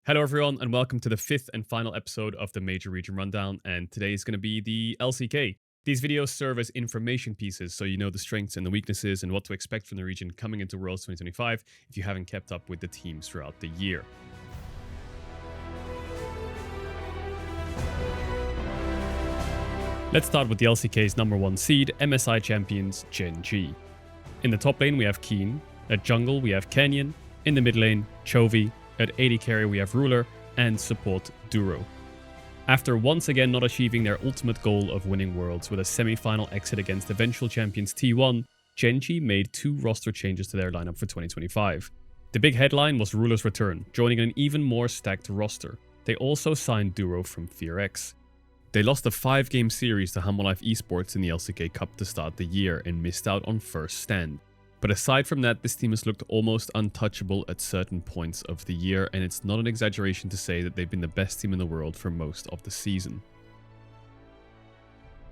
Hello everyone and welcome to the fifth and final episode of the Major Region Rundown, and today is going to be the LCK. These videos serve as information pieces so you know the strengths and the weaknesses and what to expect from the region coming into Worlds 2025 if you haven't kept up with the teams throughout the year. Let's start with the LCK's number 1 seed, MSI champions Gen G. In the top lane we have Keen, at jungle we have Canyon, in the mid lane Chovy, at AD carry we have Ruler, and support Duro. After once again not achieving their ultimate goal of winning Worlds with a semi-final exit against eventual champions T1, Gen G made 2 roster changes to their lineup for 2025. The big headline was Ruler's return, joining an even more stacked roster. They also signed Duro from FearX. They lost a 5-game series to Humble Life Esports in the LCK Cup to start the year and missed out on first stand. But aside from that, this team has looked almost untouchable at certain points of the year, and it's not an exaggeration to say that they've been the best team in the world for most of the season.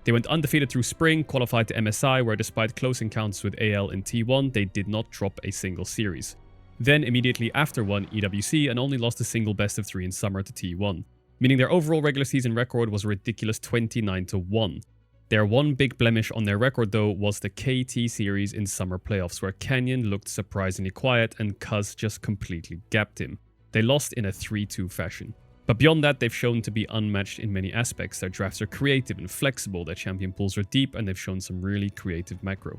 They went undefeated through spring, qualified to MSI, where despite close encounters with AL in T1, they did not drop a single series. Then immediately after won EWC and only lost a single best of 3 in summer to T1, meaning their overall regular season record was a ridiculous 29-1. Their one big blemish on their record though was the KT series in summer playoffs, where Canyon looked surprisingly quiet and Cuz just completely gapped him. They lost in a 3-2 fashion. But beyond that, they've shown to be unmatched in many aspects. Their drafts are creative and flexible, their champion pools are deep, and they've shown some really creative macro.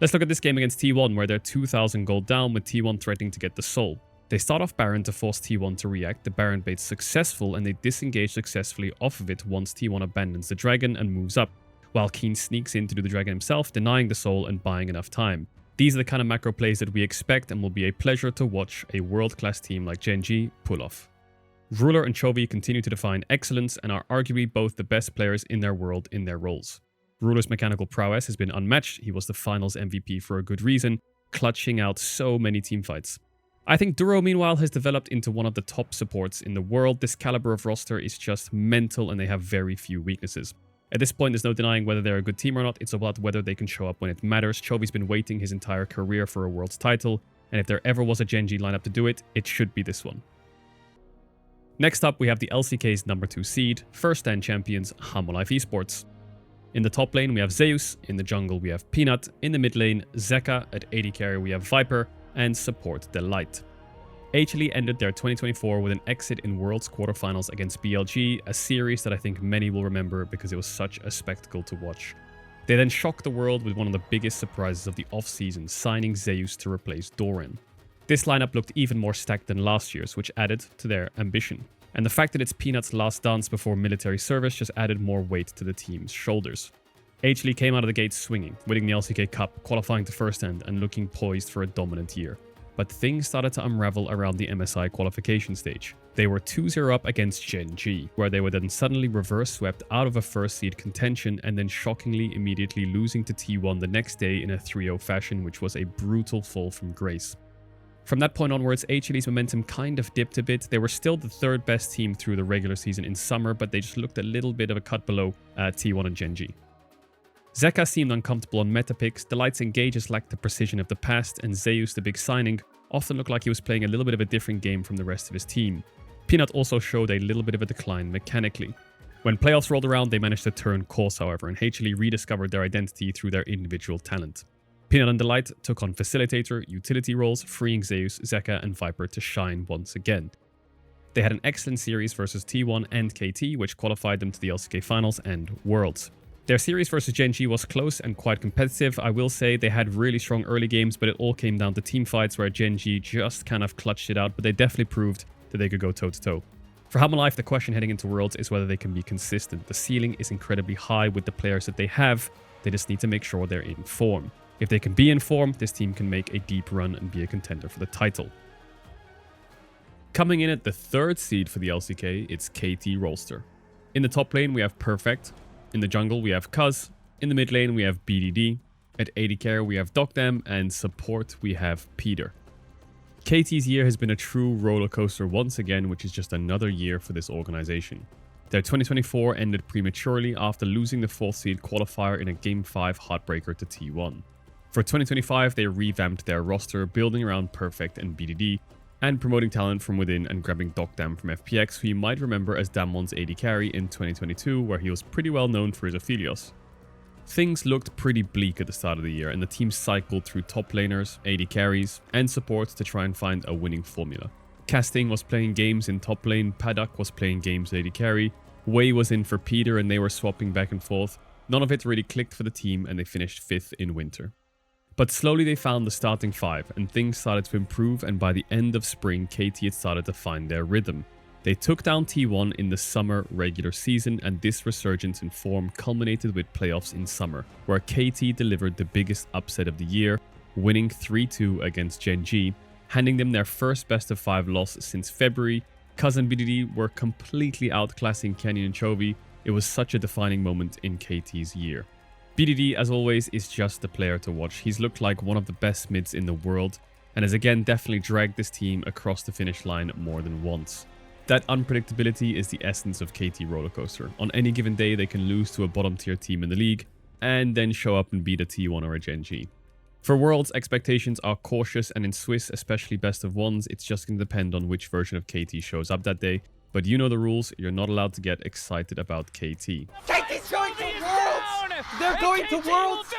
Let's look at this game against T1, where they're 2,000 gold down with T1 threatening to get the soul. They start off Baron to force T1 to react, the Baron bait's successful, and they disengage successfully off of it once T1 abandons the dragon and moves up, while Keen sneaks in to do the dragon himself, denying the soul and buying enough time. These are the kind of macro plays that we expect and will be a pleasure to watch a world-class team like Gen G pull off. Ruler and Chovy continue to define excellence and are arguably both the best players in their world in their roles. Ruler's mechanical prowess has been unmatched. He was the finals MVP for a good reason, clutching out so many teamfights. I think Duro meanwhile has developed into one of the top supports in the world. This caliber of roster is just mental and they have very few weaknesses. At this point, there's no denying whether they're a good team or not. It's about whether they can show up when it matters. Chovy's been waiting his entire career for a Worlds title, and if there ever was a Gen G lineup to do it, it should be this one. Next up, we have the LCK's number 2 seed, first stand champions Humble Life Esports. In the top lane, we have Zeus. In the jungle, we have Peanut. In the mid lane, Zeka. At AD carry, we have Viper. And support Delight. HLE ended their 2024 with an exit in Worlds quarterfinals against BLG, a series that I think many will remember because it was such a spectacle to watch. They then shocked the world with one of the biggest surprises of the off-season, signing Zeus to replace Doran. This lineup looked even more stacked than last year's, which added to their ambition. And the fact that it's Peanut's last dance before military service just added more weight to the team's shoulders. HLE came out of the gate swinging, winning the LCK Cup, qualifying to first end, and looking poised for a dominant year. But things started to unravel around the MSI qualification stage. They were 2-0 up against Gen G, where they were then suddenly reverse swept out of a first seed contention and then shockingly immediately losing to T1 the next day in a 3-0 fashion, which was a brutal fall from grace. From that point onwards, HLE's momentum kind of dipped a bit. They were still the 3rd best team through the regular season in summer, but they just looked a little bit of a cut below T1 and Gen G. Zeka seemed uncomfortable on meta picks, Delight's engages lacked the precision of the past, and Zeus, the big signing, often looked like he was playing a little bit of a different game from the rest of his team. Peanut also showed a little bit of a decline mechanically. When playoffs rolled around, they managed to turn course however, and HLE rediscovered their identity through their individual talent. Peanut and Delight took on facilitator, utility roles, freeing Zeus, Zeka, and Viper to shine once again. They had an excellent series versus T1 and KT, which qualified them to the LCK Finals and Worlds. Their series versus Gen G was close and quite competitive. I will say they had really strong early games, but it all came down to team fights where Gen G just kind of clutched it out, but they definitely proved that they could go toe-to-toe. For Humble Life, the question heading into Worlds is whether they can be consistent. The ceiling is incredibly high with the players that they have. They just need to make sure they're in form. If they can be in form, this team can make a deep run and be a contender for the title. Coming in at the 3rd seed for the LCK, it's KT Rolster. In the top lane, we have Perfect. In the jungle, we have Cuz. In the mid lane, we have BDD. At AD carry, we have Docdam. And support, we have Peter. KT's year has been a true roller coaster once again, which is just another year for this organization. Their 2024 ended prematurely after losing the 4th seed qualifier in a Game 5 heartbreaker to T1. For 2025, they revamped their roster, building around Perfect and BDD, and promoting talent from within and grabbing Doc Dam from FPX, who you might remember as Damon's AD carry in 2022, where he was pretty well known for his Aphelios. Things looked pretty bleak at the start of the year, and the team cycled through top laners, AD carries, and support to try and find a winning formula. Casting was playing games in top lane, Paddock was playing games AD carry, Wei was in for Peter and they were swapping back and forth. None of it really clicked for the team and they finished 5th in winter. But slowly they found the starting 5 and things started to improve, and by the end of spring KT had started to find their rhythm. They took down T1 in the summer regular season, and this resurgence in form culminated with playoffs in summer, where KT delivered the biggest upset of the year, winning 3-2 against Gen G, handing them their first best of 5 loss since February. Cuz and BDD were completely outclassing Canyon and Chovy. It was such a defining moment in KT's year. BDD, as always, is just the player to watch. He's looked like one of the best mids in the world, and has again definitely dragged this team across the finish line more than once. That unpredictability is the essence of KT Rollercoaster. On any given day, they can lose to a bottom tier team in the league, and then show up and beat a T1 or a Gen G. For Worlds, expectations are cautious, and in Swiss, especially best of ones, it's just going to depend on which version of KT shows up that day. But you know the rules, you're not allowed to get excited about KT. KT's going to Worlds! They're going to Worlds!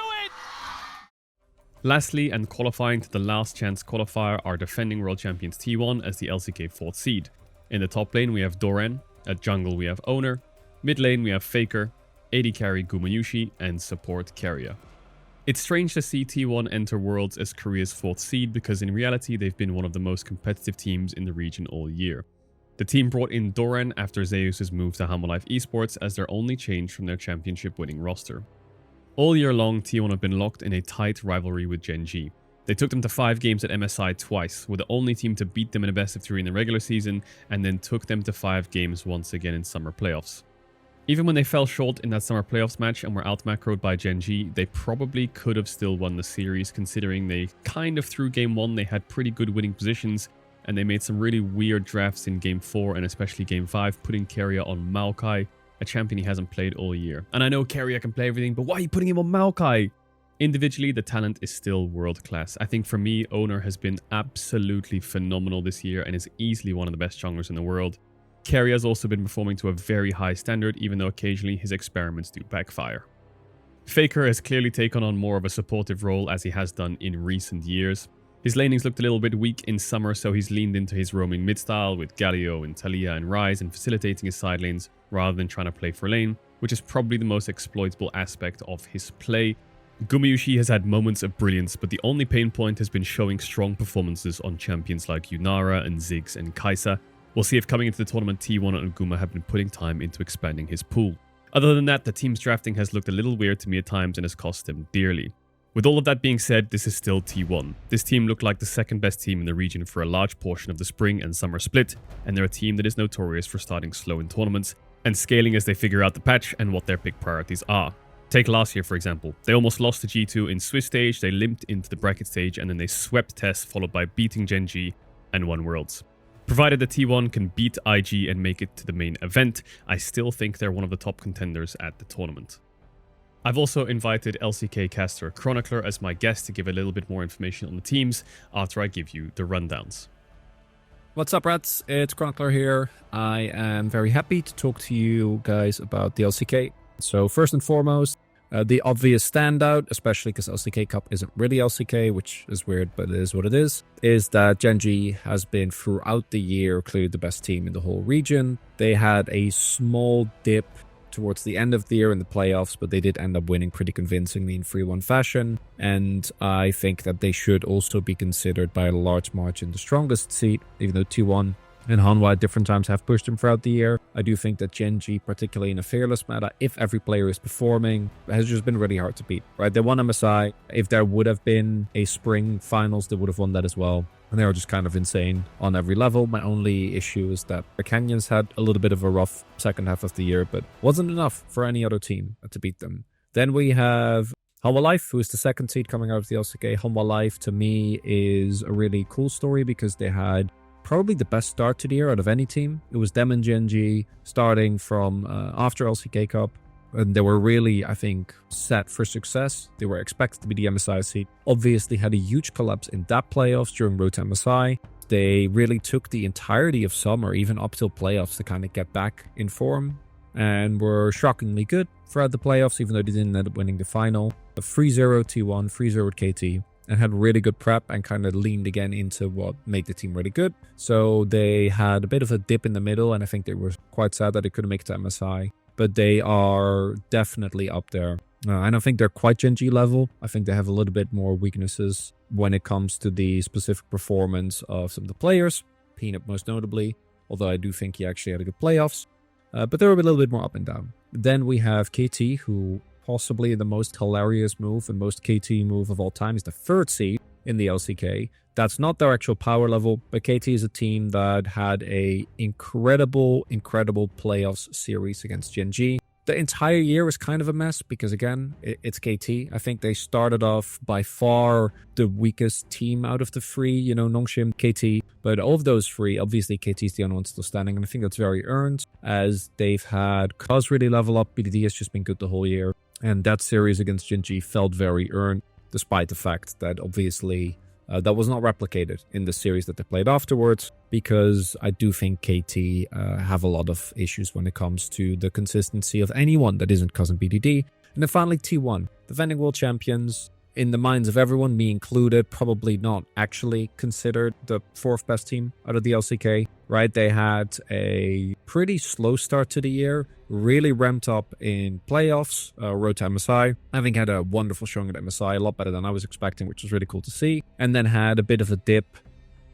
Lastly, and qualifying to the last chance qualifier, are defending world champions T1 as the LCK 4th seed. In the top lane we have Doran, at jungle we have Owner, mid lane we have Faker, AD carry Gumayushi, and support Keria. It's strange to see T1 enter Worlds as Korea's 4th seed, because in reality they've been one of the most competitive teams in the region all year. The team brought in Doran after Zeus' move to Hammerlife Esports as their only change from their championship winning roster. All year long, T1 have been locked in a tight rivalry with Gen G. They took them to 5 games at MSI twice, were the only team to beat them in a best of 3 in the regular season, and then took them to 5 games once again in summer playoffs. Even when they fell short in that summer playoffs match and were out-macroed by Gen G, they probably could have still won the series, considering they kind of through game 1 they had pretty good winning positions, and they made some really weird drafts in game 4 and especially game 5, putting Keria on Maokai, a champion he hasn't played all year. And I know Keria can play everything, but why are you putting him on Maokai? Individually, the talent is still world class. I think for me, Owner has been absolutely phenomenal this year and is easily one of the best junglers in the world. Keria has also been performing to a very high standard, even though occasionally his experiments do backfire. Faker has clearly taken on more of a supportive role as he has done in recent years. His lanings looked a little bit weak in summer, so he's leaned into his roaming mid style with Galio and Talia and Ryze and facilitating his side lanes rather than trying to play for lane, which is probably the most exploitable aspect of his play. Gumayushi has had moments of brilliance, but the only pain point has been showing strong performances on champions like Yunara and Ziggs and Kai'Sa. We'll see if coming into the tournament T1 and Guma have been putting time into expanding his pool. Other than that, the team's drafting has looked a little weird to me at times and has cost him dearly. With all of that being said, this is still T1. This team looked like the second best team in the region for a large portion of the spring and summer split, and they're a team that is notorious for starting slow in tournaments and scaling as they figure out the patch and what their pick priorities are. Take last year, for example. They almost lost to G2 in Swiss stage, they limped into the bracket stage, and then they swept TES, followed by beating Gen G and won Worlds. Provided the T1 can beat IG and make it to the main event, I still think they're one of the top contenders at the tournament. I've also invited LCK caster Chronicler as my guest to give a little bit more information on the teams after I give you the rundowns. What's up, rats? It's Chronicler here. I am very happy to talk to you guys about the LCK. So first and foremost, the obvious standout, especially because LCK Cup isn't really LCK, which is weird, but it is what it is that Gen G has been throughout the year clearly the best team in the whole region. They had a small dip towards the end of the year in the playoffs, but they did end up winning pretty convincingly in 3-1 fashion, and I think that they should also be considered by a large margin the strongest seed, even though T1 and Hanwha at different times have pushed them throughout the year. I do think that Gen G, particularly in a fearless meta, if every player is performing, has just been really hard to beat, right? They won MSI. If there would have been a spring finals, they would have won that as well. And they are just kind of insane on every level. My only issue is that the Canyons had a little bit of a rough second half of the year, but wasn't enough for any other team to beat them. Then we have Hanwha Life, who is the second seed coming out of the LCK. Hanwha Life, to me, is a really cool story because they had probably the best start to the year out of any team. It was them and Gen G starting from after LCK Cup. And they were really, I think, set for success. They were expected to be the MSI seed. Obviously had a huge collapse in that playoffs during Road to MSI. they really took the entirety of summer, even up till playoffs, to kind of get back in form, and were shockingly good throughout the playoffs, even though they didn't end up winning the final. A 3-0 T1, 3-0 with KT, and had really good prep and kind of leaned again into what made the team really good. So they had a bit of a dip in the middle, and I think they were quite sad that they couldn't make it to MSI. But they are definitely up there. I don't think they're quite Gen G level. I think they have a little bit more weaknesses when it comes to the specific performance of some of the players. Peanut most notably, although I do think he actually had a good playoffs. But they're a little bit more up and down. Then we have KT, who possibly the most hilarious move and most KT move of all time is the 3rd seed in the LCK. That's not their actual power level, but KT is a team that had a incredible playoffs series against Gen G. The entire year was kind of a mess because, again, it's KT. I think they started off by far the weakest team out of the 3, Nongshim, KT. But of those 3, obviously KT is the only one still standing, and I think that's very earned, as they've had Cuz really level up. BDD has just been good the whole year, and that series against Gen G felt very earned, despite the fact that obviously that was not replicated in the series that they played afterwards, because I do think KT have a lot of issues when it comes to the consistency of anyone that isn't Cousin BDD. And then finally T1, defending world champions, in the minds of everyone, me included, probably not actually considered the 4th best team out of the LCK, right? They had a pretty slow start to the year, really ramped up in playoffs, road to MSI, having had a wonderful showing at MSI, a lot better than I was expecting, which was really cool to see, and then had a bit of a dip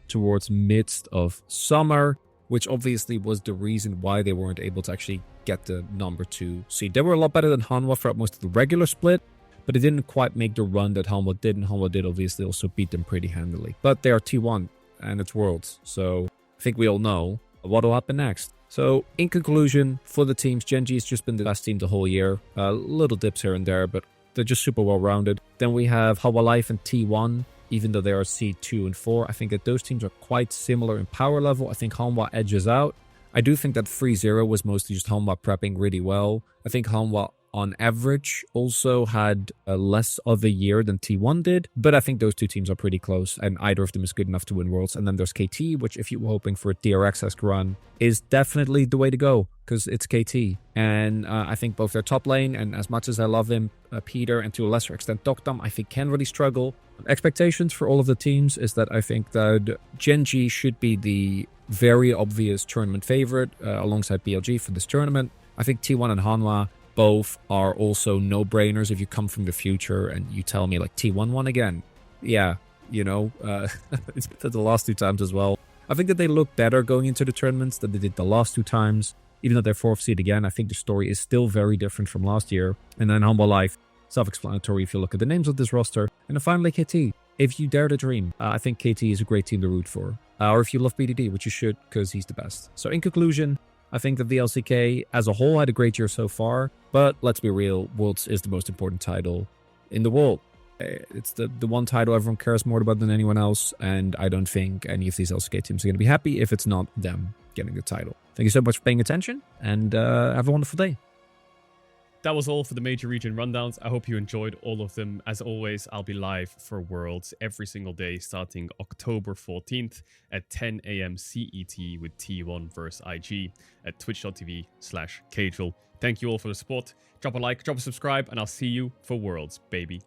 towards midst of summer, which obviously was the reason why they weren't able to actually get the number 2 seed. They were a lot better than Hanwha throughout most of the regular split, but it didn't quite make the run that Hanwha did, and Hanwha did obviously also beat them pretty handily. But they are T1, and it's Worlds, so I think we all know what will happen next. So, in conclusion, for the teams, Gen G has just been the best team the whole year. Little dips here and there, but they're just super well-rounded. Then we have Hanwha Life and T1, even though they are seed 2 and 4. I think that those teams are quite similar in power level. I think Hanwha edges out. I do think that 3-0 was mostly just Hanwha prepping really well. I think Hanwha, on average, also had less of a year than T1 did, but I think those two teams are pretty close, and either of them is good enough to win Worlds. And then there's KT, which, if you were hoping for a DRX-esque run, is definitely the way to go, because it's KT. And I think both their top lane, and as much as I love him, Peter, and to a lesser extent Dokdam, I think can really struggle. Expectations for all of the teams is that I think that Gen G should be the very obvious tournament favorite, alongside BLG for this tournament. I think T1 and Hanwha both are also no-brainers if you come from the future and you tell me, like, T1 won again. Yeah, it's the last 2 times as well. I think that they look better going into the tournaments than they did the last 2 times. Even though they're 4th seed again, I think the story is still very different from last year. And then Hanwha Life, self-explanatory if you look at the names of this roster. And then finally KT. If you dare to dream, I think KT is a great team to root for. Or if you love BDD, which you should, because he's the best. So in conclusion, I think that the LCK as a whole had a great year so far, but let's be real, Worlds is the most important title in the world. It's the one title everyone cares more about than anyone else, and I don't think any of these LCK teams are going to be happy if it's not them getting the title. Thank you so much for paying attention, and have a wonderful day. That was all for the major region rundowns. I hope you enjoyed all of them. As always, I'll be live for Worlds every single day starting October 14th at 10 a.m. CET with T1 vs IG at twitch.tv/Caedrel. Thank you all for the support. Drop a like, drop a subscribe, and I'll see you for Worlds, baby.